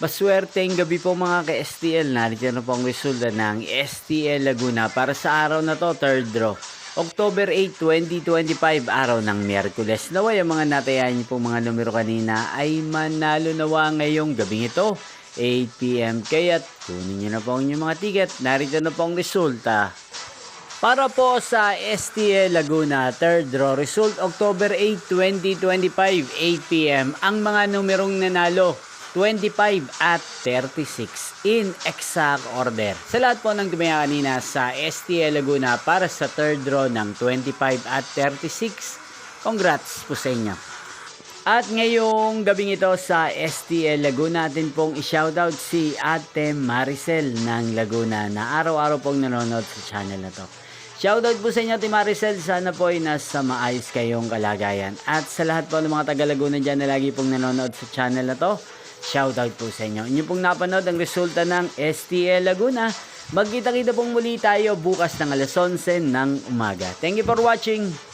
Maswerteng gabi po mga ka-STL. Narito na po ang resulta ng STL Laguna para sa araw na to, third draw. October 8, 2025, araw ng Miyerkules. Naway ang mga natayan niyo po mga numero kanina ay manalo nawa ngayong gabing ito, 8 PM. Kaya't kunin niyo na po ang inyong mga ticket. Narito na po ang resulta. Para po sa STL Laguna, third draw result, October 8, 2025, 8 PM. Ang mga numerong nanalo, 25 at 36 in exact order. Sa lahat po ng tumaya kanina sa STL Laguna para sa third draw ng 25 at 36, congrats po sa inyo. At ngayong gabing ito sa STL Laguna, natin pong i-shoutout si Ate Maricel ng Laguna na araw-araw pong nanonood sa channel na to. Shoutout po sa inyo, Ate Maricel. Sana po ay nasa maayos kayong kalagayan. At sa lahat po ng mga taga Laguna dyan na lagi pong nanonood sa channel na to, shoutout po sa inyo. Inyo pong napanood ang resulta ng STL Laguna. Magkita-kita pong muli tayo bukas ng alas 11 ng umaga. Thank you for watching.